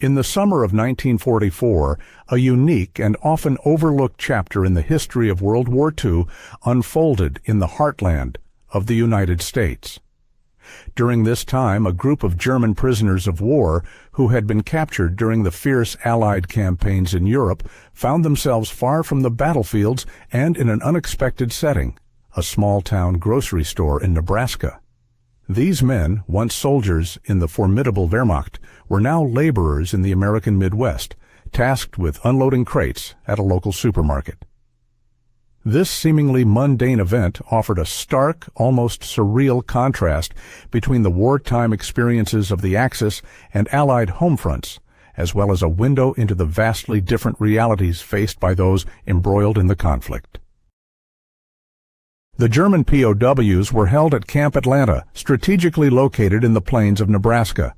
In the summer of 1944, a unique and often overlooked chapter in the history of World War II unfolded in the heartland of the United States. During this time, a group of German prisoners of war who had been captured during the fierce Allied campaigns in Europe found themselves far from the battlefields and in an unexpected setting, a small-town grocery store in Nebraska. These men, once soldiers in the formidable Wehrmacht, were now laborers in the American Midwest, tasked with unloading crates at a local supermarket. This seemingly mundane event offered a stark, almost surreal contrast between the wartime experiences of the Axis and Allied home fronts, as well as a window into the vastly different realities faced by those embroiled in the conflict. The German POWs were held at Camp Atlanta, strategically located in the plains of Nebraska.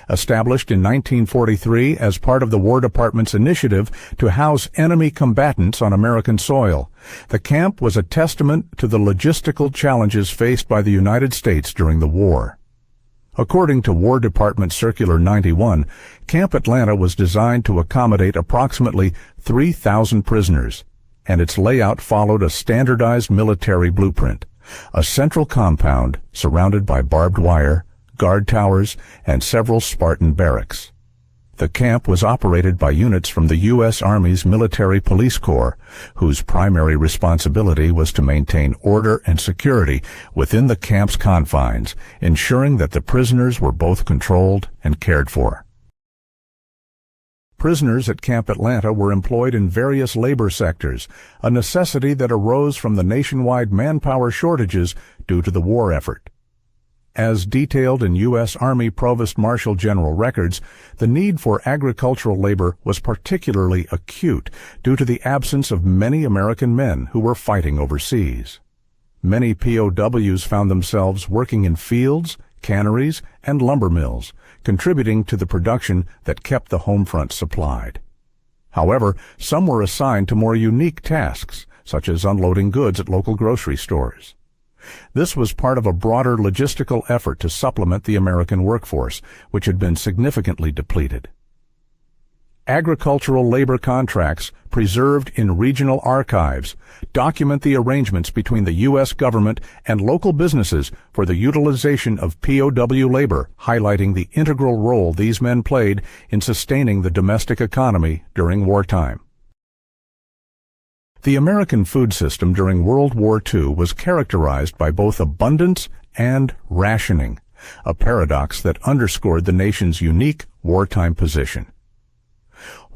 Established in 1943 as part of the War Department's initiative to house enemy combatants on American soil, the camp was a testament to the logistical challenges faced by the United States during the war. According to War Department Circular 91, Camp Atlanta was designed to accommodate approximately 3,000 prisoners, and its layout followed a standardized military blueprint, a central compound surrounded by barbed wire, guard towers, and several Spartan barracks. The camp was operated by units from the U.S. Army's Military Police Corps, whose primary responsibility was to maintain order and security within the camp's confines, ensuring that the prisoners were both controlled and cared for. Prisoners at Camp Atlanta were employed in various labor sectors, a necessity that arose from the nationwide manpower shortages due to the war effort. As detailed in U.S. Army Provost Marshal General records, the need for agricultural labor was particularly acute due to the absence of many American men who were fighting overseas. Many POWs found themselves working in fields, canneries, and lumber mills, contributing to the production that kept the home front supplied. However, some were assigned to more unique tasks, such as unloading goods at local grocery stores. This was part of a broader logistical effort to supplement the American workforce, which had been significantly depleted. Agricultural labor contracts preserved in regional archives document the arrangements between the U.S. government and local businesses for the utilization of POW labor, highlighting the integral role these men played in sustaining the domestic economy during wartime. The American food system during World War II was characterized by both abundance and rationing, a paradox that underscored the nation's unique wartime position.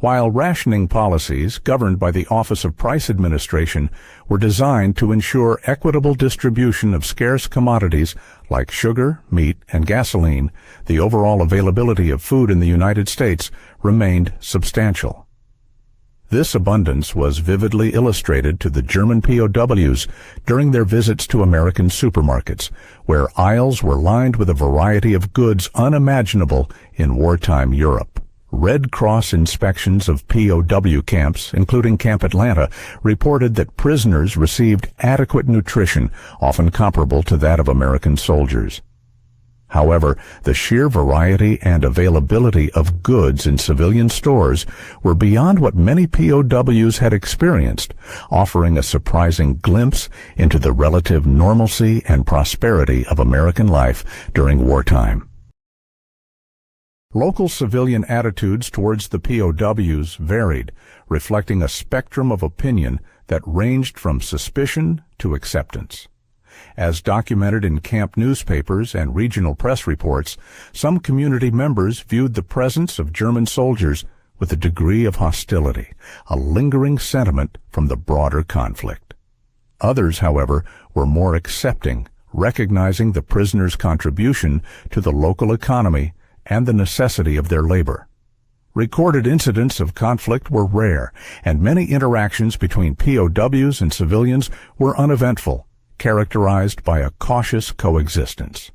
While rationing policies, governed by the Office of Price Administration, were designed to ensure equitable distribution of scarce commodities like sugar, meat, and gasoline, the overall availability of food in the United States remained substantial. This abundance was vividly illustrated to the German POWs during their visits to American supermarkets, where aisles were lined with a variety of goods unimaginable in wartime Europe. Red Cross inspections of POW camps, including Camp Atlanta, reported that prisoners received adequate nutrition, often comparable to that of American soldiers. However, the sheer variety and availability of goods in civilian stores were beyond what many POWs had experienced, offering a surprising glimpse into the relative normalcy and prosperity of American life during wartime. Local civilian attitudes towards the POWs varied, reflecting a spectrum of opinion that ranged from suspicion to acceptance. As documented in camp newspapers and regional press reports, some community members viewed the presence of German soldiers with a degree of hostility, a lingering sentiment from the broader conflict. Others, however, were more accepting, recognizing the prisoners' contribution to the local economy and the necessity of their labor. Recorded incidents of conflict were rare, and many interactions between POWs and civilians were uneventful, characterized by a cautious coexistence.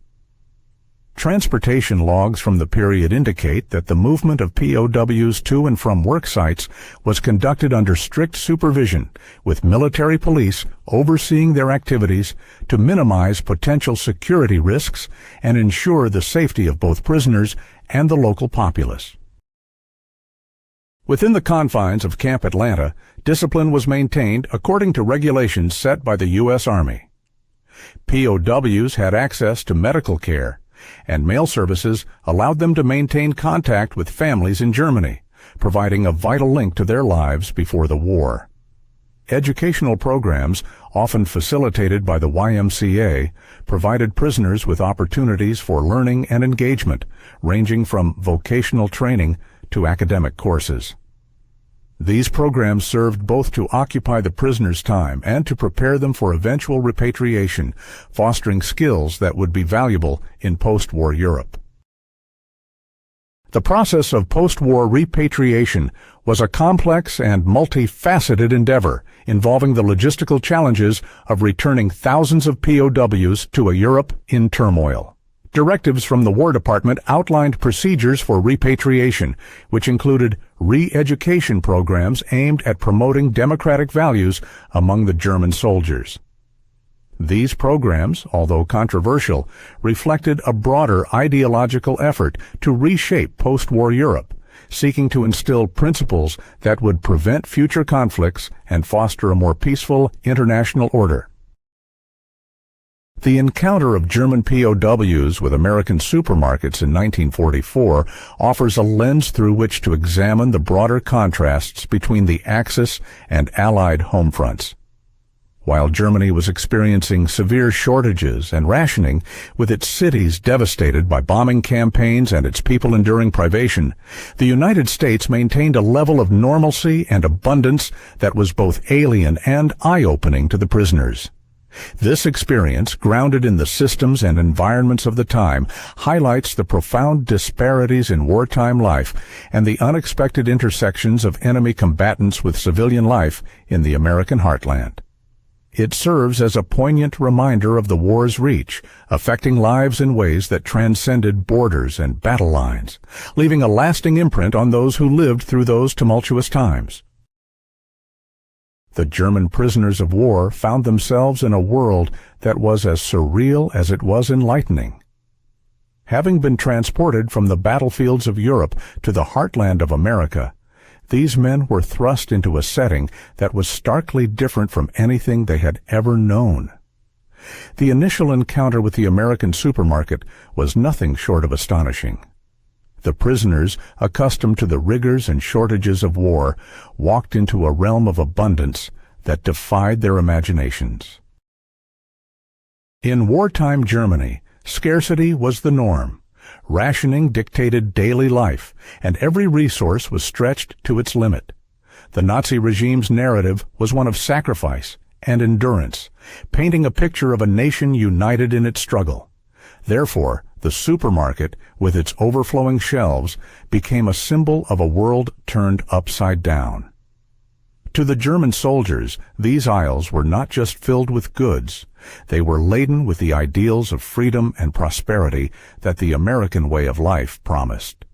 Transportation logs from the period indicate that the movement of POWs to and from work sites was conducted under strict supervision, with military police overseeing their activities to minimize potential security risks and ensure the safety of both prisoners and the local populace. Within the confines of Camp Atlanta, discipline was maintained according to regulations set by the U.S. Army. POWs had access to medical care, and mail services allowed them to maintain contact with families in Germany, providing a vital link to their lives before the war. Educational programs, often facilitated by the YMCA, provided prisoners with opportunities for learning and engagement, ranging from vocational training to academic courses. These programs served both to occupy the prisoners' time and to prepare them for eventual repatriation, fostering skills that would be valuable in post-war Europe. The process of post-war repatriation was a complex and multifaceted endeavor involving the logistical challenges of returning thousands of POWs to a Europe in turmoil. Directives from the War Department outlined procedures for repatriation, which included re-education programs aimed at promoting democratic values among the German soldiers. These programs, although controversial, reflected a broader ideological effort to reshape post-war Europe, seeking to instill principles that would prevent future conflicts and foster a more peaceful international order. The encounter of German POWs with American supermarkets in 1944 offers a lens through which to examine the broader contrasts between the Axis and Allied home fronts. While Germany was experiencing severe shortages and rationing, with its cities devastated by bombing campaigns and its people enduring privation, the United States maintained a level of normalcy and abundance that was both alien and eye-opening to the prisoners. This experience, grounded in the systems and environments of the time, highlights the profound disparities in wartime life and the unexpected intersections of enemy combatants with civilian life in the American heartland. It serves as a poignant reminder of the war's reach, affecting lives in ways that transcended borders and battle lines, leaving a lasting imprint on those who lived through those tumultuous times. The German prisoners of war found themselves in a world that was as surreal as it was enlightening. Having been transported from the battlefields of Europe to the heartland of America, these men were thrust into a setting that was starkly different from anything they had ever known. The initial encounter with the American supermarket was nothing short of astonishing. The prisoners, accustomed to the rigors and shortages of war, walked into a realm of abundance that defied their imaginations. In wartime Germany, scarcity was the norm. Rationing dictated daily life, and every resource was stretched to its limit. The Nazi regime's narrative was one of sacrifice and endurance, painting a picture of a nation united in its struggle. Therefore, the supermarket, with its overflowing shelves, became a symbol of a world turned upside down. To the German soldiers, these aisles were not just filled with goods. They were laden with the ideals of freedom and prosperity that the American way of life promised.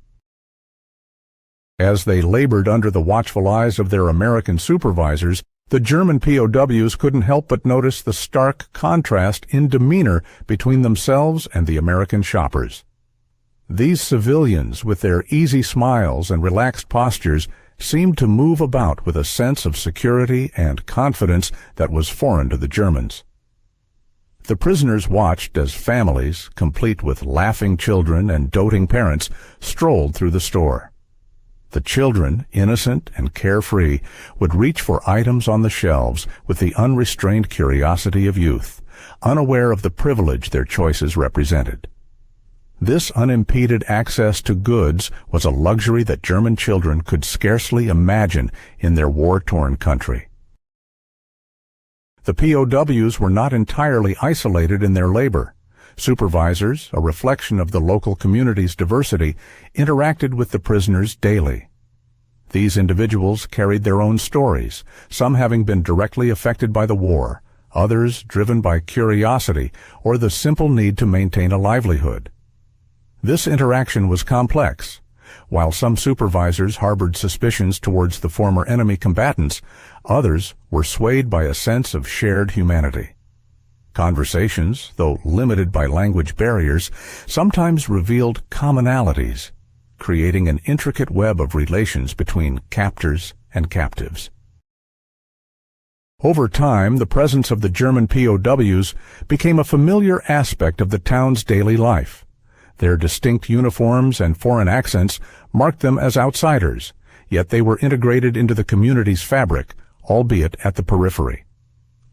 As they labored under the watchful eyes of their American supervisors, the German POWs couldn't help but notice the stark contrast in demeanor between themselves and the American shoppers. These civilians, with their easy smiles and relaxed postures, seemed to move about with a sense of security and confidence that was foreign to the Germans. The prisoners watched as families, complete with laughing children and doting parents, strolled through the store. The children, innocent and carefree, would reach for items on the shelves with the unrestrained curiosity of youth, unaware of the privilege their choices represented. This unimpeded access to goods was a luxury that German children could scarcely imagine in their war-torn country. The POWs were not entirely isolated in their labor. Supervisors, a reflection of the local community's diversity, interacted with the prisoners daily. These individuals carried their own stories, some having been directly affected by the war, others driven by curiosity or the simple need to maintain a livelihood. This interaction was complex. While some supervisors harbored suspicions towards the former enemy combatants, others were swayed by a sense of shared humanity. Conversations, though limited by language barriers, sometimes revealed commonalities. creating an intricate web of relations between captors and captives. Over time, the presence of the German POWs became a familiar aspect of the town's daily life. Their distinct uniforms and foreign accents marked them as outsiders, yet they were integrated into the community's fabric, albeit at the periphery.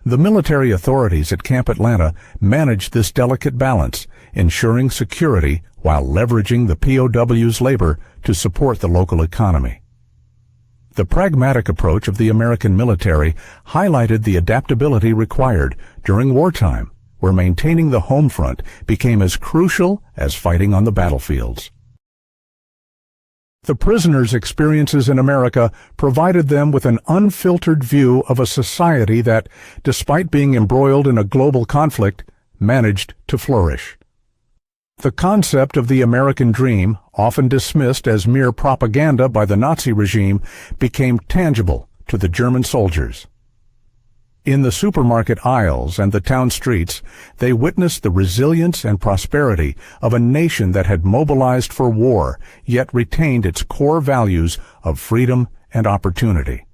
The military authorities at Camp Atlanta managed this delicate balance, ensuring security while leveraging the POWs' labor to support the local economy. The pragmatic approach of the American military highlighted the adaptability required during wartime, where maintaining the home front became as crucial as fighting on the battlefields. The prisoners' experiences in America provided them with an unfiltered view of a society that, despite being embroiled in a global conflict, managed to flourish. The concept of the American dream, often dismissed as mere propaganda by the Nazi regime, became tangible to the German soldiers. In the supermarket aisles and the town streets, they witnessed the resilience and prosperity of a nation that had mobilized for war, yet retained its core values of freedom and opportunity.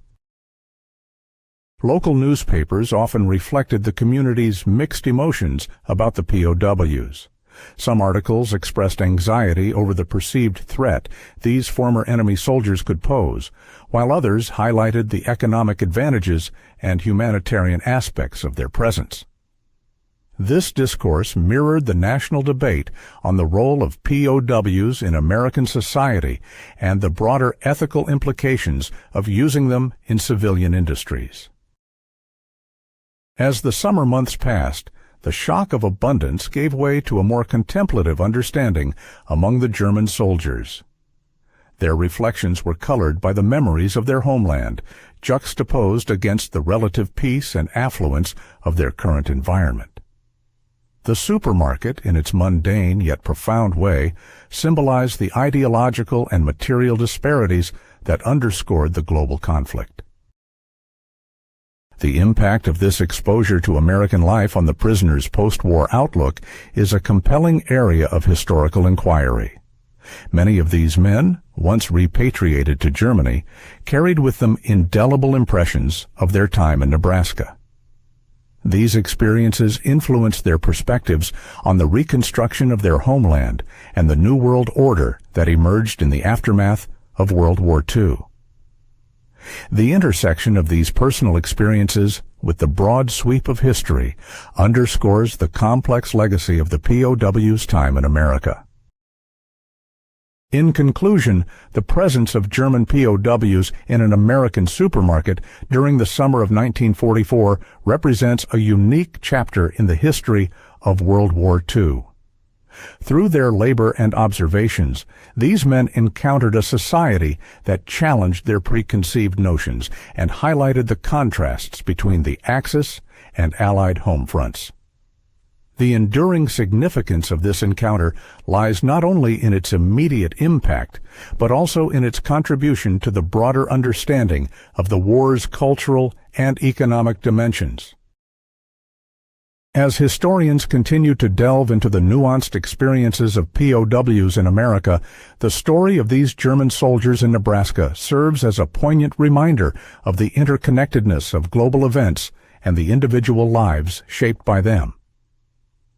Local newspapers often reflected the community's mixed emotions about the POWs. Some articles expressed anxiety over the perceived threat these former enemy soldiers could pose, while others highlighted the economic advantages and humanitarian aspects of their presence. This discourse mirrored the national debate on the role of POWs in American society and the broader ethical implications of using them in civilian industries. As the summer months passed, the shock of abundance gave way to a more contemplative understanding among the German soldiers. Their reflections were colored by the memories of their homeland, juxtaposed against the relative peace and affluence of their current environment. The supermarket, in its mundane yet profound way, symbolized the ideological and material disparities that underscored the global conflict. The impact of this exposure to American life on the prisoners' post-war outlook is a compelling area of historical inquiry. Many of these men, once repatriated to Germany, carried with them indelible impressions of their time in Nebraska. These experiences influenced their perspectives on the reconstruction of their homeland and the New World Order that emerged in the aftermath of World War II. The intersection of these personal experiences with the broad sweep of history underscores the complex legacy of the POW's time in America. In conclusion, the presence of German POWs in an American supermarket during the summer of 1944 represents a unique chapter in the history of World War II. Through their labor and observations, these men encountered a society that challenged their preconceived notions and highlighted the contrasts between the Axis and Allied home fronts. The enduring significance of this encounter lies not only in its immediate impact, but also in its contribution to the broader understanding of the war's cultural and economic dimensions. As historians continue to delve into the nuanced experiences of POWs in America, the story of these German soldiers in Nebraska serves as a poignant reminder of the interconnectedness of global events and the individual lives shaped by them.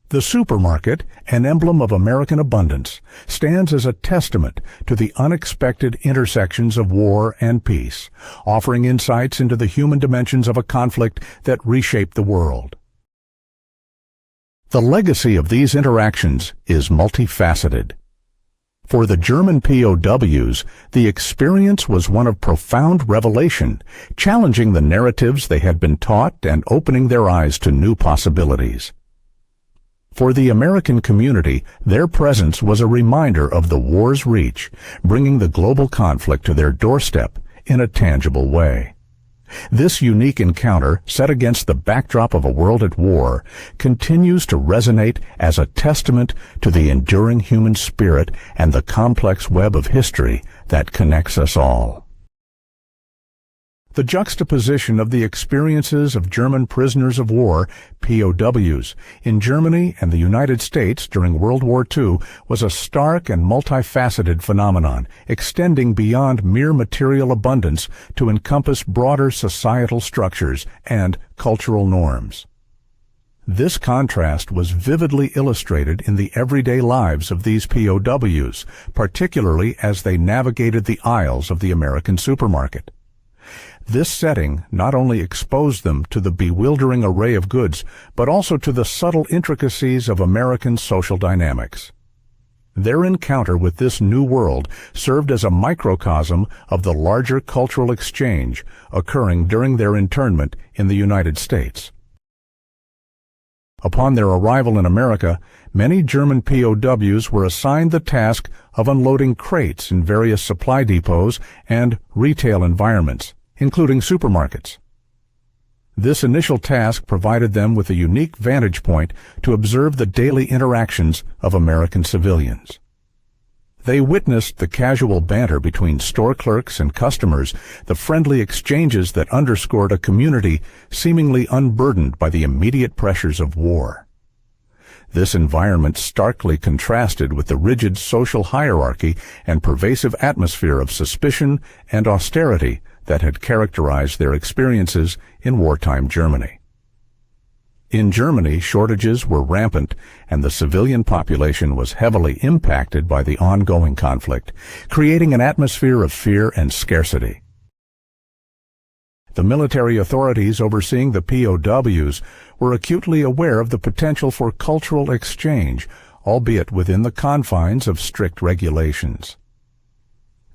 The supermarket, an emblem of American abundance, stands as a testament to the unexpected intersections of war and peace, offering insights into the human dimensions of a conflict that reshaped the world. The legacy of these interactions is multifaceted. For the German POWs, the experience was one of profound revelation, challenging the narratives they had been taught and opening their eyes to new possibilities. For the American community, their presence was a reminder of the war's reach, bringing the global conflict to their doorstep in a tangible way. This unique encounter, set against the backdrop of a world at war, continues to resonate as a testament to the enduring human spirit and the complex web of history that connects us all. The juxtaposition of the experiences of German prisoners of war, POWs, in Germany and the United States during World War II was a stark and multifaceted phenomenon, extending beyond mere material abundance to encompass broader societal structures and cultural norms. This contrast was vividly illustrated in the everyday lives of these POWs, particularly as they navigated the aisles of the American supermarket. This setting not only exposed them to the bewildering array of goods, but also to the subtle intricacies of American social dynamics. Their encounter with this new world served as a microcosm of the larger cultural exchange occurring during their internment in the United States. Upon their arrival in America, many German POWs were assigned the task of unloading crates in various supply depots and retail environments, including supermarkets. This initial task provided them with a unique vantage point to observe the daily interactions of American civilians. They witnessed the casual banter between store clerks and customers, the friendly exchanges that underscored a community seemingly unburdened by the immediate pressures of war. This environment starkly contrasted with the rigid social hierarchy and pervasive atmosphere of suspicion and austerity that had characterized their experiences in wartime Germany. In Germany, shortages were rampant, and the civilian population was heavily impacted by the ongoing conflict, creating an atmosphere of fear and scarcity. The military authorities overseeing the POWs were acutely aware of the potential for cultural exchange, albeit within the confines of strict regulations.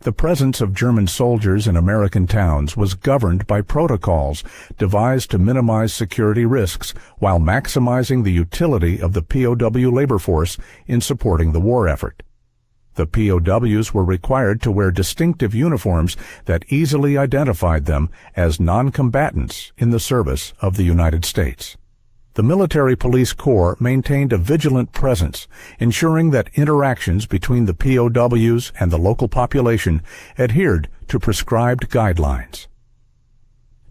The presence of German soldiers in American towns was governed by protocols devised to minimize security risks while maximizing the utility of the POW labor force in supporting the war effort. The POWs were required to wear distinctive uniforms that easily identified them as non-combatants in the service of the United States. The military police corps maintained a vigilant presence, ensuring that interactions between the POWs and the local population adhered to prescribed guidelines.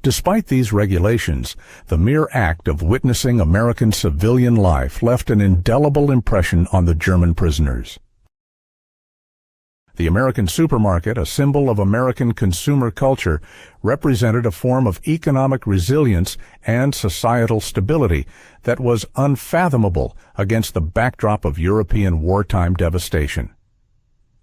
Despite these regulations, the mere act of witnessing American civilian life left an indelible impression on the German prisoners. The American supermarket, a symbol of American consumer culture, represented a form of economic resilience and societal stability that was unfathomable against the backdrop of European wartime devastation.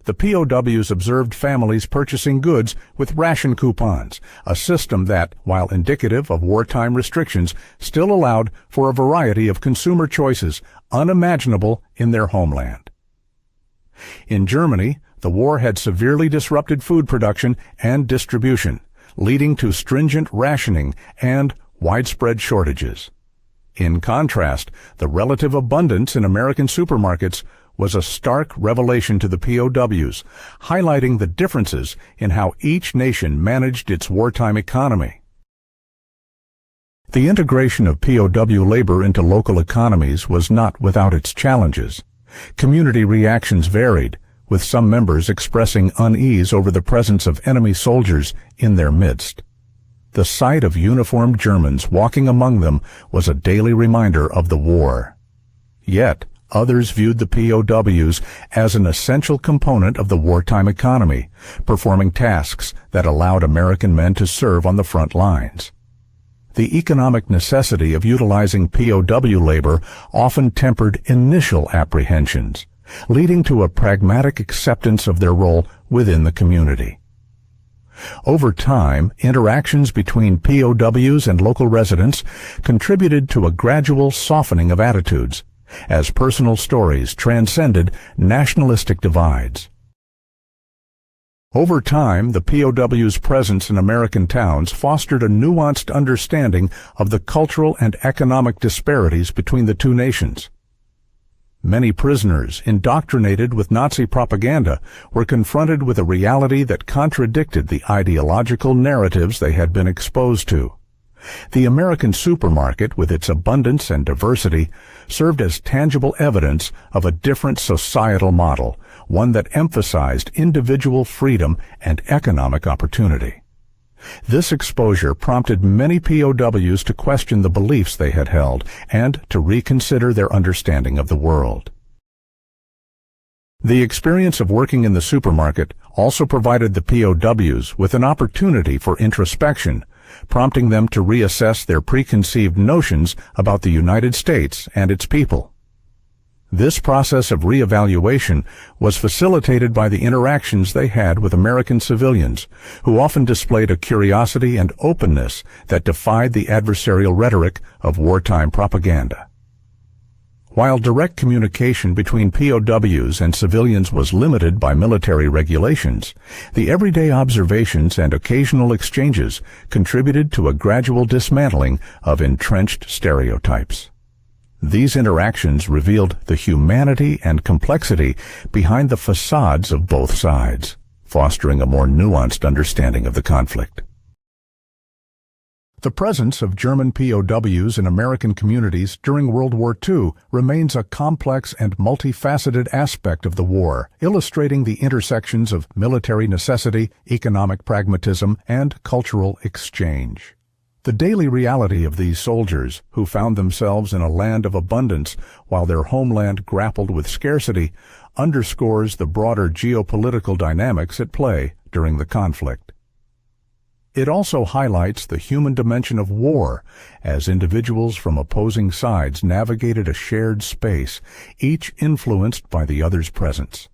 The POWs observed families purchasing goods with ration coupons, a system that, while indicative of wartime restrictions, still allowed for a variety of consumer choices unimaginable in their homeland. In Germany, the war had severely disrupted food production and distribution, leading to stringent rationing and widespread shortages. In contrast, the relative abundance in American supermarkets was a stark revelation to the POWs, highlighting the differences in how each nation managed its wartime economy. The integration of POW labor into local economies was not without its challenges. Community reactions varied, with some members expressing unease over the presence of enemy soldiers in their midst. The sight of uniformed Germans walking among them was a daily reminder of the war. Yet, others viewed the POWs as an essential component of the wartime economy, performing tasks that allowed American men to serve on the front lines. The economic necessity of utilizing POW labor often tempered initial apprehensions, leading to a pragmatic acceptance of their role within the community. Over time, interactions between POWs and local residents contributed to a gradual softening of attitudes, as personal stories transcended nationalistic divides. Over time, the POW's presence in American towns fostered a nuanced understanding of the cultural and economic disparities between the two nations. Many prisoners, indoctrinated with Nazi propaganda, were confronted with a reality that contradicted the ideological narratives they had been exposed to. The American supermarket, with its abundance and diversity, served as tangible evidence of a different societal model, one that emphasized individual freedom and economic opportunity. This exposure prompted many POWs to question the beliefs they had held and to reconsider their understanding of the world. The experience of working in the supermarket also provided the POWs with an opportunity for introspection, prompting them to reassess their preconceived notions about the United States and its people. This process of reevaluation was facilitated by the interactions they had with American civilians, who often displayed a curiosity and openness that defied the adversarial rhetoric of wartime propaganda. While direct communication between POWs and civilians was limited by military regulations, the everyday observations and occasional exchanges contributed to a gradual dismantling of entrenched stereotypes. These interactions revealed the humanity and complexity behind the facades of both sides, fostering a more nuanced understanding of the conflict. The presence of German POWs in American communities during World War II remains a complex and multifaceted aspect of the war, illustrating the intersections of military necessity, economic pragmatism, and cultural exchange. The daily reality of these soldiers, who found themselves in a land of abundance while their homeland grappled with scarcity, underscores the broader geopolitical dynamics at play during the conflict. It also highlights the human dimension of war as individuals from opposing sides navigated a shared space, each influenced by the other's presence.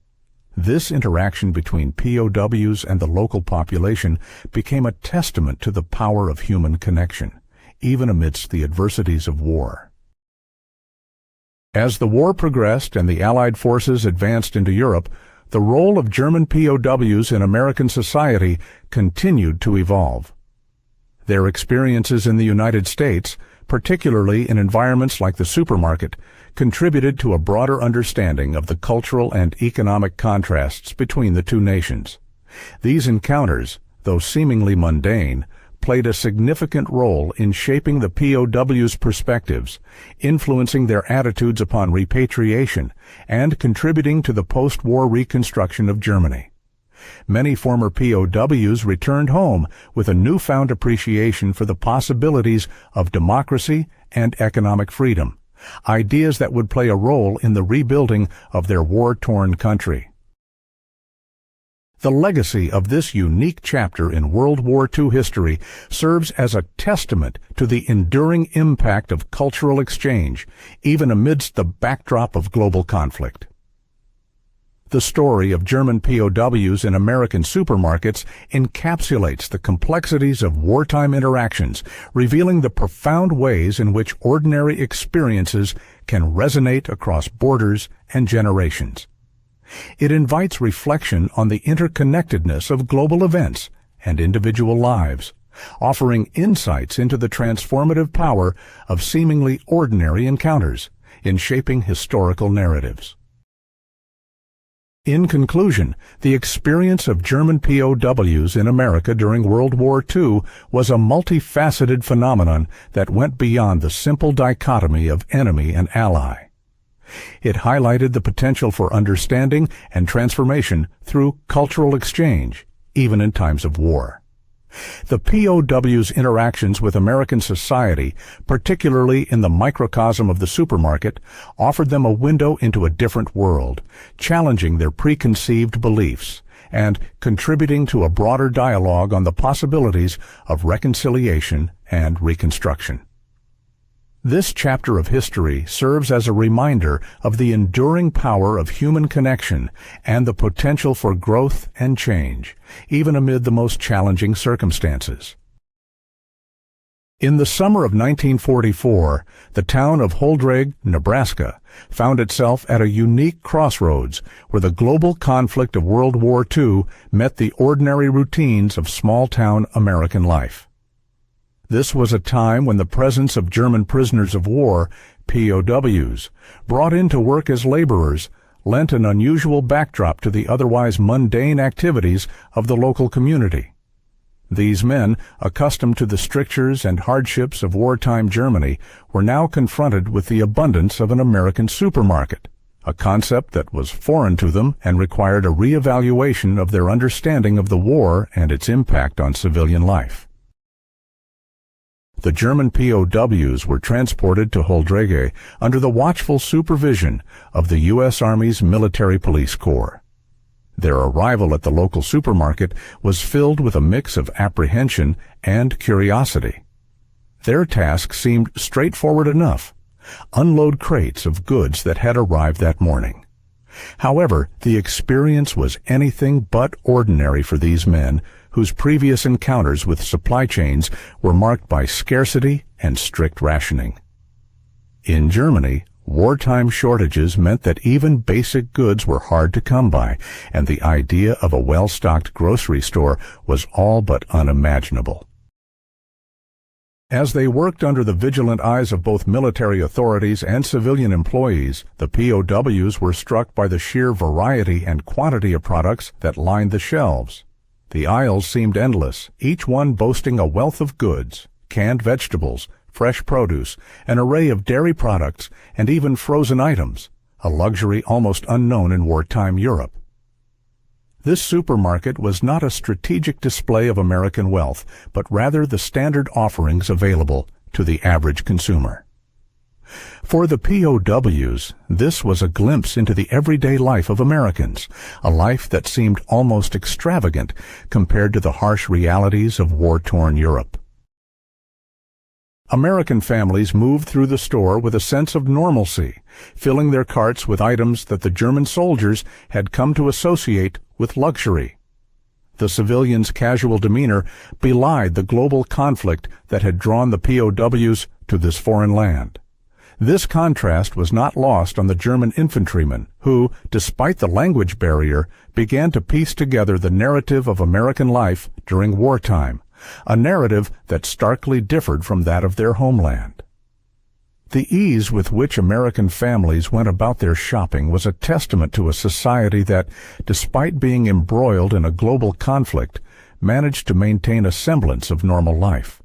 This interaction between POWs and the local population became a testament to the power of human connection, even amidst the adversities of war. As the war progressed and the Allied forces advanced into Europe, the role of German POWs in American society continued to evolve. Their experiences in the United States, particularly in environments like the supermarket, contributed to a broader understanding of the cultural and economic contrasts between the two nations. These encounters, though seemingly mundane, played a significant role in shaping the POWs' perspectives, influencing their attitudes upon repatriation, and contributing to the post-war reconstruction of Germany. Many former POWs returned home with a newfound appreciation for the possibilities of democracy and economic freedom, ideas that would play a role in the rebuilding of their war-torn country. The legacy of this unique chapter in World War II history serves as a testament to the enduring impact of cultural exchange, even amidst the backdrop of global conflict. The story of German POWs in American supermarkets encapsulates the complexities of wartime interactions, revealing the profound ways in which ordinary experiences can resonate across borders and generations. It invites reflection on the interconnectedness of global events and individual lives, offering insights into the transformative power of seemingly ordinary encounters in shaping historical narratives. In conclusion, the experience of German POWs in America during World War II was a multifaceted phenomenon that went beyond the simple dichotomy of enemy and ally. It highlighted the potential for understanding and transformation through cultural exchange, even in times of war. The POWs' interactions with American society, particularly in the microcosm of the supermarket, offered them a window into a different world, challenging their preconceived beliefs and contributing to a broader dialogue on the possibilities of reconciliation and reconstruction. This chapter of history serves as a reminder of the enduring power of human connection and the potential for growth and change, even amid the most challenging circumstances. In the summer of 1944, the town of Holdrege, Nebraska, found itself at a unique crossroads where the global conflict of World War II met the ordinary routines of small-town American life. This was a time when the presence of German prisoners of war, POWs, brought in to work as laborers, lent an unusual backdrop to the otherwise mundane activities of the local community. These men, accustomed to the strictures and hardships of wartime Germany, were now confronted with the abundance of an American supermarket, a concept that was foreign to them and required a re-evaluation of their understanding of the war and its impact on civilian life. The German POWs were transported to Holdrege under the watchful supervision of the U.S. Army's Military Police Corps. Their arrival at the local supermarket was filled with a mix of apprehension and curiosity. Their task seemed straightforward enough: unload crates of goods that had arrived that morning. However, the experience was anything but ordinary for these men, whose previous encounters with supply chains were marked by scarcity and strict rationing. In Germany, wartime shortages meant that even basic goods were hard to come by, and the idea of a well-stocked grocery store was all but unimaginable. As they worked under the vigilant eyes of both military authorities and civilian employees, the POWs were struck by the sheer variety and quantity of products that lined the shelves. The aisles seemed endless, each one boasting a wealth of goods: canned vegetables, fresh produce, an array of dairy products, and even frozen items, a luxury almost unknown in wartime Europe. This supermarket was not a strategic display of American wealth, but rather the standard offerings available to the average consumer. For the POWs, this was a glimpse into the everyday life of Americans, a life that seemed almost extravagant compared to the harsh realities of war-torn Europe. American families moved through the store with a sense of normalcy, filling their carts with items that the German soldiers had come to associate with luxury. The civilians' casual demeanor belied the global conflict that had drawn the POWs to this foreign land. This contrast was not lost on the German infantrymen, who, despite the language barrier, began to piece together the narrative of American life during wartime, a narrative that starkly differed from that of their homeland. The ease with which American families went about their shopping was a testament to a society that, despite being embroiled in a global conflict, managed to maintain a semblance of normal life.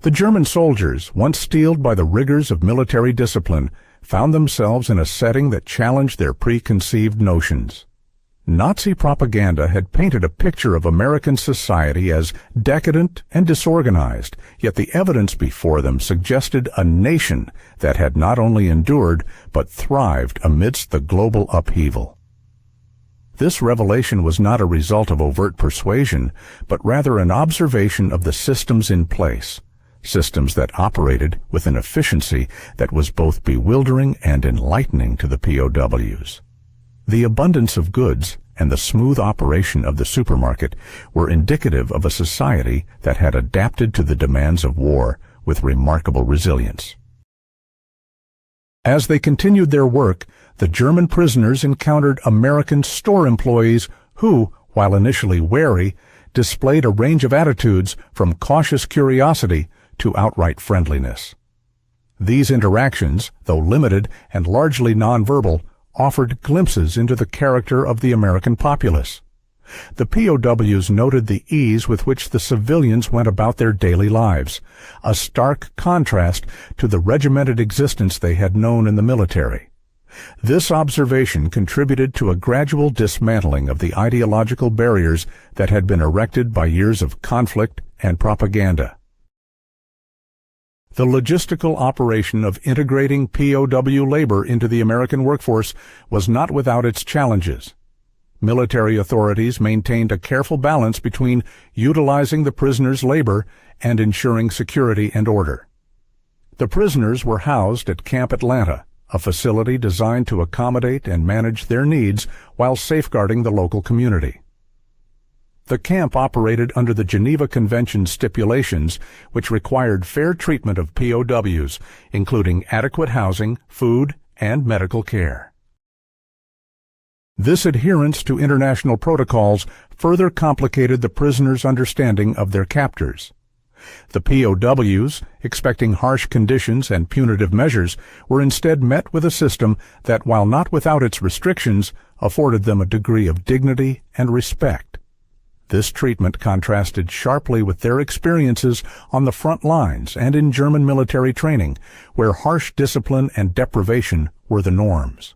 The German soldiers, once steeled by the rigors of military discipline, found themselves in a setting that challenged their preconceived notions. Nazi propaganda had painted a picture of American society as decadent and disorganized, yet the evidence before them suggested a nation that had not only endured but thrived amidst the global upheaval. This revelation was not a result of overt persuasion, but rather an observation of the systems in place, systems that operated with an efficiency that was both bewildering and enlightening to the POWs. The abundance of goods and the smooth operation of the supermarket were indicative of a society that had adapted to the demands of war with remarkable resilience. As they continued their work, the German prisoners encountered American store employees who, while initially wary, displayed a range of attitudes from cautious curiosity to outright friendliness. These interactions, though limited and largely nonverbal, offered glimpses into the character of the American populace. The POWs noted the ease with which the civilians went about their daily lives, a stark contrast to the regimented existence they had known in the military. This observation contributed to a gradual dismantling of the ideological barriers that had been erected by years of conflict and propaganda. The logistical operation of integrating POW labor into the American workforce was not without its challenges. Military authorities maintained a careful balance between utilizing the prisoners' labor and ensuring security and order. The prisoners were housed at Camp Atlanta, a facility designed to accommodate and manage their needs while safeguarding the local community. The camp operated under the Geneva Convention stipulations, which required fair treatment of POWs, including adequate housing, food, and medical care. This adherence to international protocols further complicated the prisoners' understanding of their captors. The POWs, expecting harsh conditions and punitive measures, were instead met with a system that, while not without its restrictions, afforded them a degree of dignity and respect. This treatment contrasted sharply with their experiences on the front lines and in German military training, where harsh discipline and deprivation were the norms.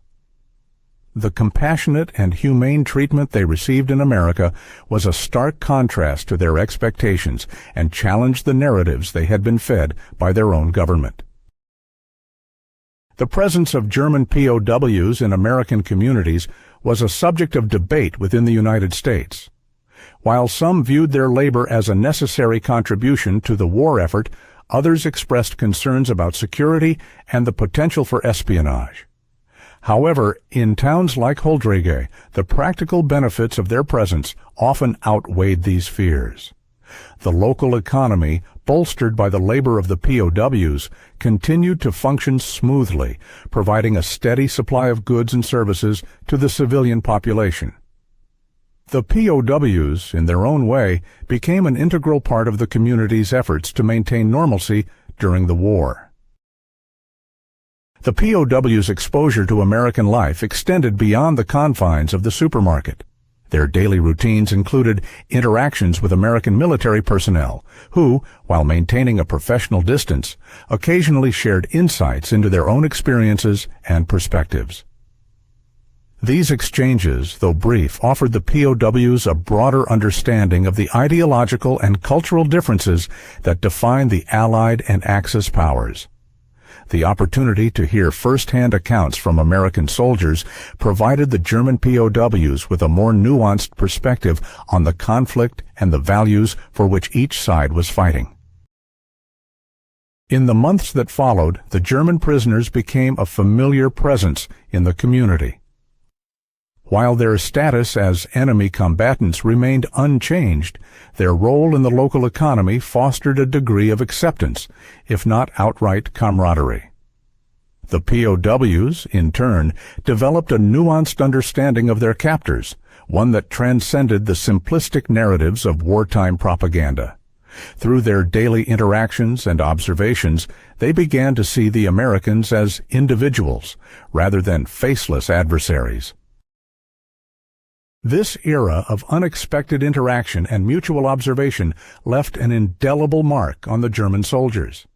The compassionate and humane treatment they received in America was a stark contrast to their expectations and challenged the narratives they had been fed by their own government. The presence of German POWs in American communities was a subject of debate within the United States. While some viewed their labor as a necessary contribution to the war effort, others expressed concerns about security and the potential for espionage. However, in towns like Holdrege, the practical benefits of their presence often outweighed these fears. The local economy, bolstered by the labor of the POWs, continued to function smoothly, providing a steady supply of goods and services to the civilian population. The POWs, in their own way, became an integral part of the community's efforts to maintain normalcy during the war. The POWs' exposure to American life extended beyond the confines of the supermarket. Their daily routines included interactions with American military personnel, who, while maintaining a professional distance, occasionally shared insights into their own experiences and perspectives. These exchanges, though brief, offered the POWs a broader understanding of the ideological and cultural differences that define the Allied and Axis powers. The opportunity to hear first-hand accounts from American soldiers provided the German POWs with a more nuanced perspective on the conflict and the values for which each side was fighting. In the months that followed, the German prisoners became a familiar presence in the community. While their status as enemy combatants remained unchanged, their role in the local economy fostered a degree of acceptance, if not outright camaraderie. The POWs, in turn, developed a nuanced understanding of their captors, one that transcended the simplistic narratives of wartime propaganda. Through their daily interactions and observations, they began to see the Americans as individuals, rather than faceless adversaries. This era of unexpected interaction and mutual observation left an indelible mark on the German soldiers.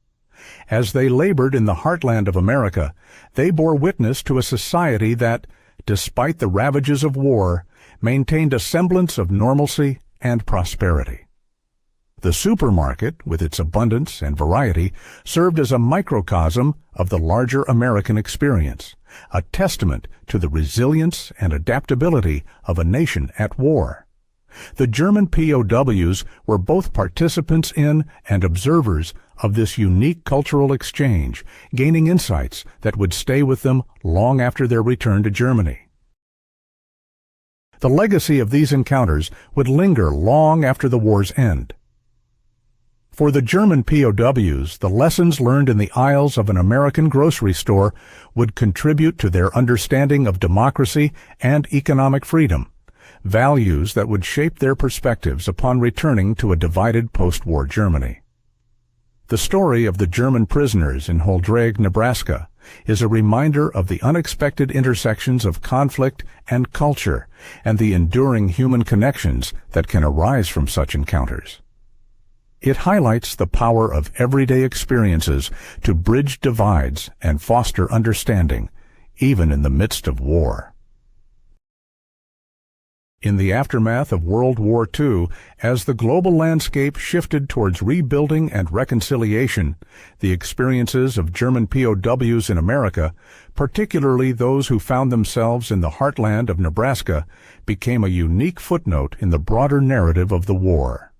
As they labored in the heartland of America, they bore witness to a society that, despite the ravages of war, maintained a semblance of normalcy and prosperity. The supermarket, with its abundance and variety, served as a microcosm of the larger American experience, a testament to the resilience and adaptability of a nation at war. The German POWs were both participants in and observers of this unique cultural exchange, gaining insights that would stay with them long after their return to Germany. The legacy of these encounters would linger long after the war's end. For the German POWs, the lessons learned in the aisles of an American grocery store would contribute to their understanding of democracy and economic freedom, values that would shape their perspectives upon returning to a divided post-war Germany. The story of the German prisoners in Holdrege, Nebraska, is a reminder of the unexpected intersections of conflict and culture and the enduring human connections that can arise from such encounters. It highlights the power of everyday experiences to bridge divides and foster understanding, even in the midst of war. In the aftermath of World War II, as the global landscape shifted towards rebuilding and reconciliation, the experiences of German POWs in America, particularly those who found themselves in the heartland of Nebraska, became a unique footnote in the broader narrative of the war.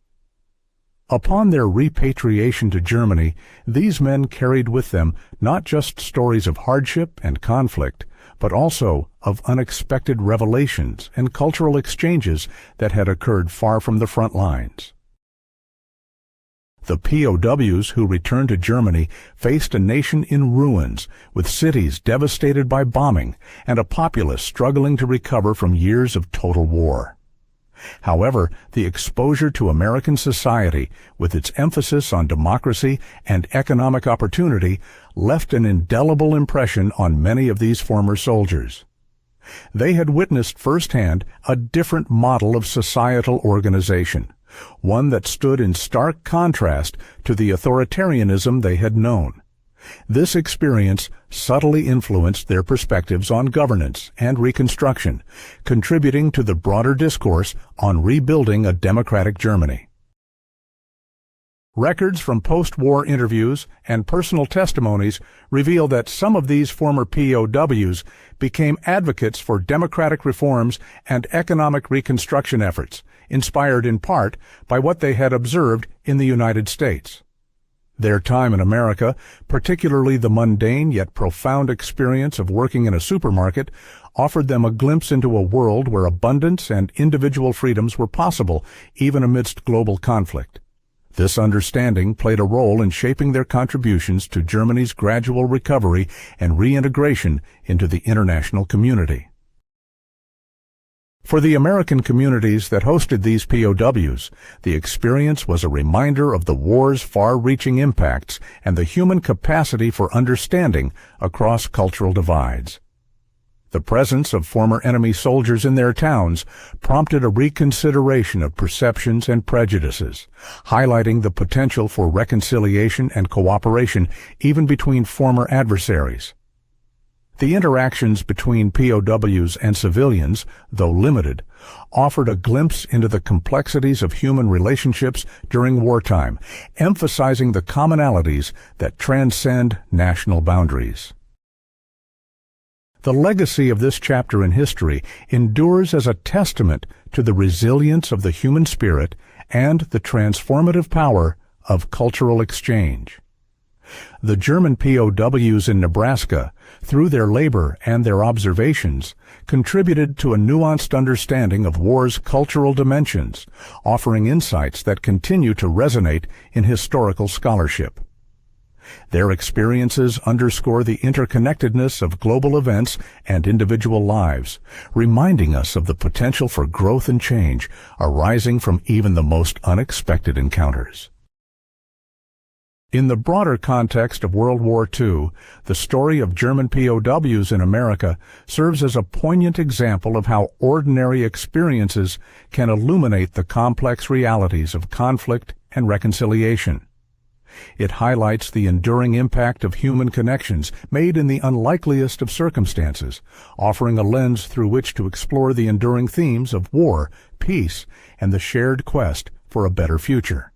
Upon their repatriation to Germany, these men carried with them not just stories of hardship and conflict, but also of unexpected revelations and cultural exchanges that had occurred far from the front lines. The POWs who returned to Germany faced a nation in ruins, with cities devastated by bombing and a populace struggling to recover from years of total war. However, the exposure to American society, with its emphasis on democracy and economic opportunity, left an indelible impression on many of these former soldiers. They had witnessed firsthand a different model of societal organization, one that stood in stark contrast to the authoritarianism they had known. This experience subtly influenced their perspectives on governance and Reconstruction, contributing to the broader discourse on rebuilding a democratic Germany. Records from post-war interviews and personal testimonies reveal that some of these former POWs became advocates for democratic reforms and economic reconstruction efforts, inspired in part by what they had observed in the United States. Their time in America, particularly the mundane yet profound experience of working in a supermarket, offered them a glimpse into a world where abundance and individual freedoms were possible even amidst global conflict. This understanding played a role in shaping their contributions to Germany's gradual recovery and reintegration into the international community. For the American communities that hosted these POWs, the experience was a reminder of the war's far-reaching impacts and the human capacity for understanding across cultural divides. The presence of former enemy soldiers in their towns prompted a reconsideration of perceptions and prejudices, highlighting the potential for reconciliation and cooperation even between former adversaries. The interactions between POWs and civilians, though limited, offered a glimpse into the complexities of human relationships during wartime, emphasizing the commonalities that transcend national boundaries. The legacy of this chapter in history endures as a testament to the resilience of the human spirit and the transformative power of cultural exchange. The German POWs in Nebraska, through their labor and their observations, contributed to a nuanced understanding of war's cultural dimensions, offering insights that continue to resonate in historical scholarship. Their experiences underscore the interconnectedness of global events and individual lives, reminding us of the potential for growth and change arising from even the most unexpected encounters. In the broader context of World War II, the story of German POWs in America serves as a poignant example of how ordinary experiences can illuminate the complex realities of conflict and reconciliation. It highlights the enduring impact of human connections made in the unlikeliest of circumstances, offering a lens through which to explore the enduring themes of war, peace, and the shared quest for a better future.